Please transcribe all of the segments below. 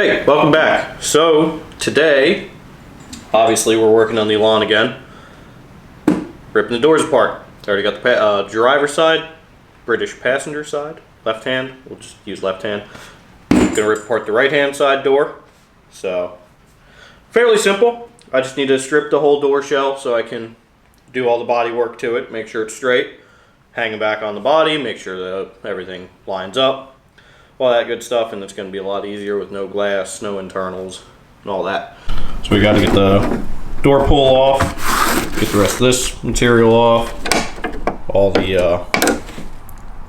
Hey, welcome back. So today, obviously we're working on the Elan again. Ripping the doors apart. Already got the driver's side, British passenger side, left hand. We'll just use left hand. Gonna rip apart the right hand side door. So, fairly simple. I just need to strip the whole door shell so I can do all the body work to it, make sure it's straight, hang it back on the body, make sure that everything lines up. All that good stuff, and it's going to be a lot easier with no glass, no internals, and all that. So we got to get the door pull off, get the rest of this material off, all the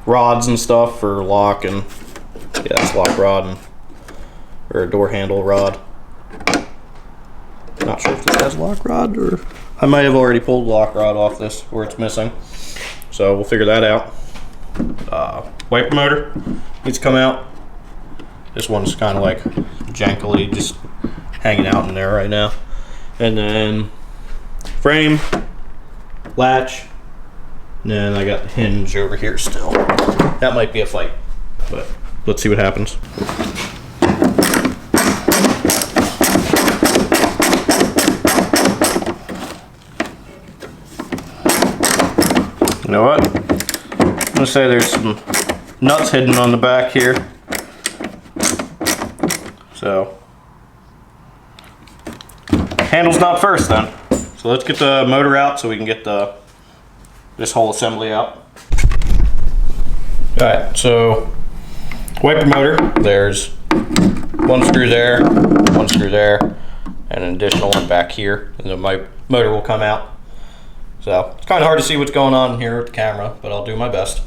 rods and stuff for lock and it's lock rod and or a door handle rod. Not sure if this has lock rod, or I might have already pulled lock rod off this where it's missing. So we'll figure that out. Wiper motor needs to come out. This one's kind of like jankily just hanging out in there right now. And then frame, latch, and then I got the hinge over here still. That might be a fight, but let's see what happens. You know what? I'm gonna say there's some nuts hidden on the back here. So, handle's not first then. So let's get the motor out so we can get this whole assembly out. Alright, so wiper motor, there's one screw there, and an additional one back here, and then my motor will come out. So it's kind of hard to see what's going on here with the camera, but I'll do my best.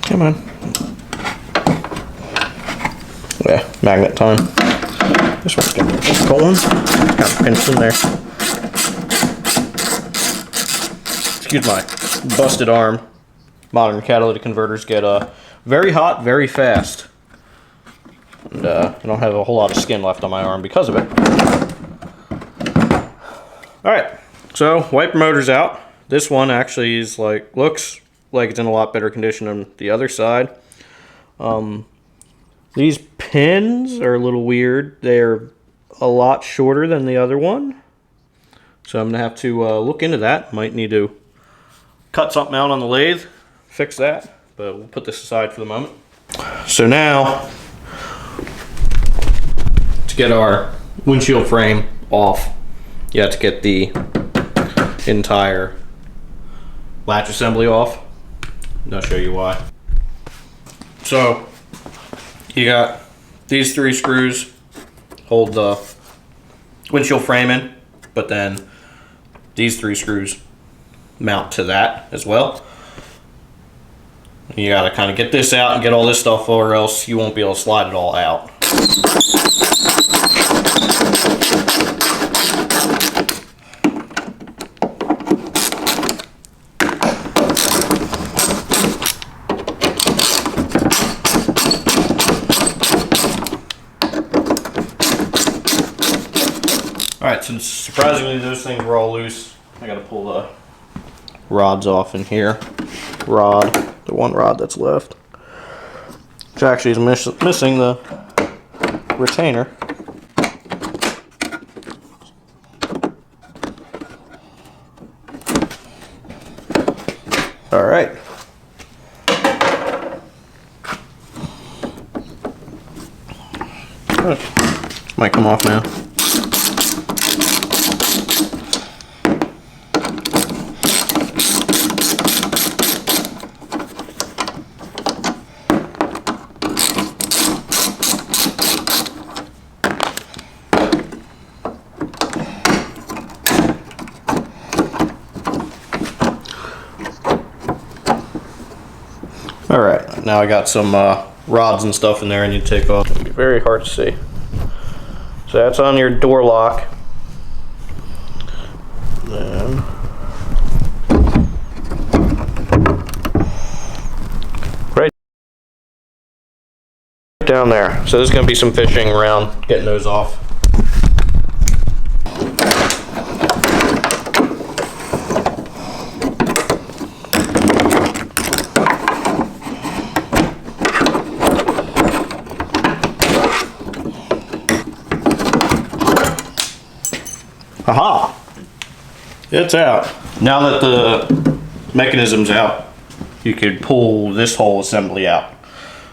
Come on. Yeah, magnet time. This one's getting a cold one. Kind of pinched in there. Excuse my busted arm. Modern catalytic converters get very hot very fast. And I don't have a whole lot of skin left on my arm because of it. Alright, so wiper motor's out. This one actually is looks like it's in a lot better condition than the other side. These pins are a little weird. They're a lot shorter than the other one. So I'm going to have to look into that. Might need to cut something out on the lathe, fix that, but we'll put this aside for the moment. So now, to get our windshield frame off, you have to get the entire latch assembly off. I'll show you why. So, you got these 3 screws hold the windshield frame in, but then these 3 screws mount to that as well. You gotta kind of get this out and get all this stuff, or else you won't be able to slide it all out. Alright, since surprisingly those things were all loose, I gotta pull the rods off in here. The one rod that's left, which actually is missing the retainer. All right. This might come off now. Alright, now I got some rods and stuff in there I need to take off. It's going to be very hard to see. So that's on your door lock. Then right down there. So there's going to be some fishing around getting those off. Aha! It's out. Now that the mechanism's out, you could pull this whole assembly out,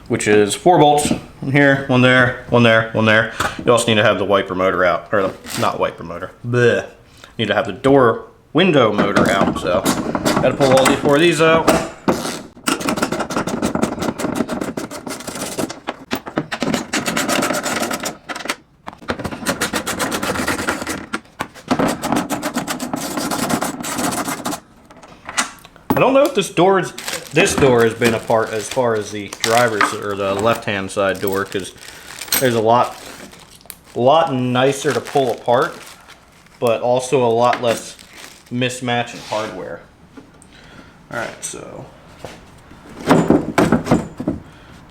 which is 4 bolts. One here, one there, one there, one there. You also need to have the wiper motor out, or not wiper motor. Bleh. You need to have the door window motor out. So, gotta pull all 4 of these out. I don't know if this door has been apart as far as the driver's or the left-hand side door, because there's a lot nicer to pull apart, but also a lot less mismatch in hardware. All right, so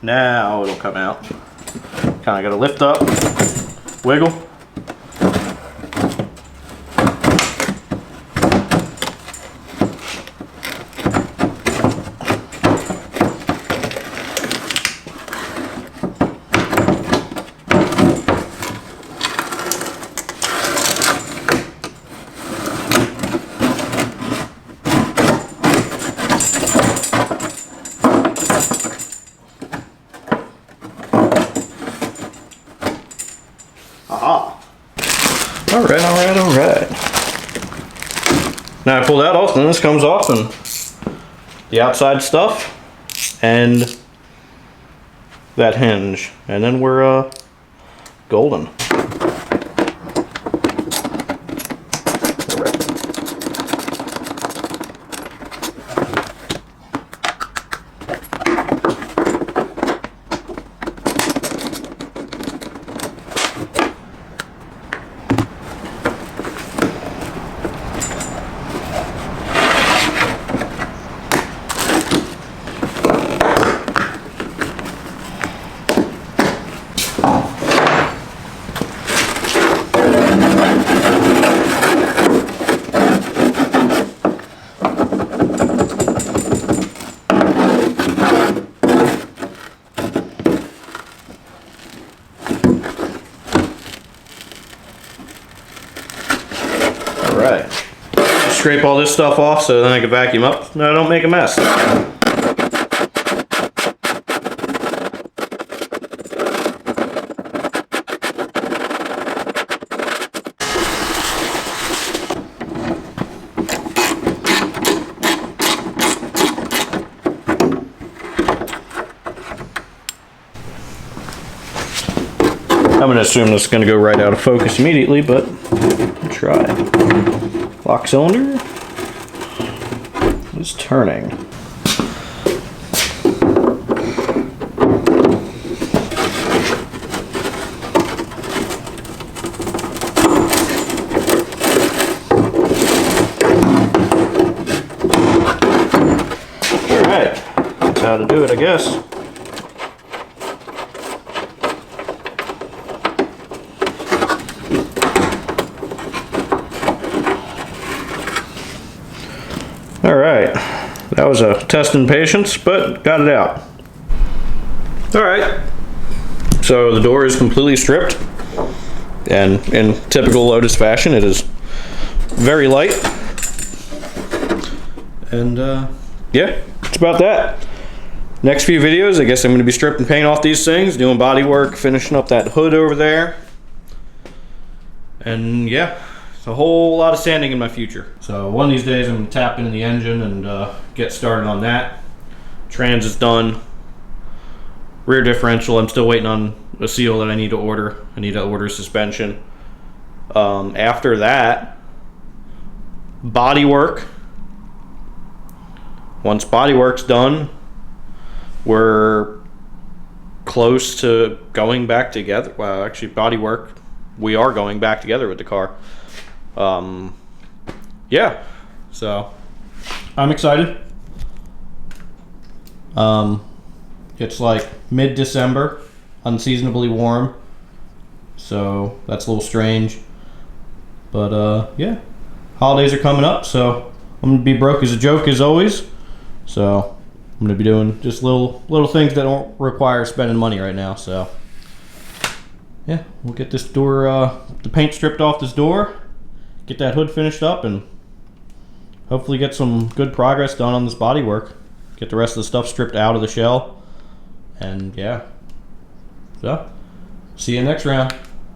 now it'll come out. Kind of got to lift up, wiggle. All right. Now I pull that off, and this comes off, and the outside stuff, and that hinge, and then we're golden. Alright, scrape all this stuff off so then I can vacuum up and I don't make a mess. I'm going to assume this is going to go right out of focus immediately, but I'll try. Lock cylinder is turning. Alright, that's how to do it, I guess. Alright, that was a test in patience, but got it out. Alright, so the door is completely stripped, and in typical Lotus fashion, it is very light. And yeah, it's about that. Next few videos, I guess I'm going to be stripping paint off these things, doing body work, finishing up that hood over there. And yeah. A whole lot of sanding in my future. So one of these days I'm going to tap into the engine and get started on that. Trans is done. Rear differential, I'm still waiting on a seal that I need to order. I need to order suspension. After that, body work. Once body work's done, we're close to going back together. Well, actually body work, we are going back together with the car. Yeah, so I'm excited. It's like mid-December, unseasonably warm, so that's a little strange, but yeah, holidays are coming up, so I'm gonna be broke as a joke as always. So I'm gonna be doing just little things that don't require spending money right now. So yeah, we'll get this door, the paint stripped off this door, get that hood finished up and hopefully get some good progress done on this bodywork. Get the rest of the stuff stripped out of the shell. And yeah. So, see you next round.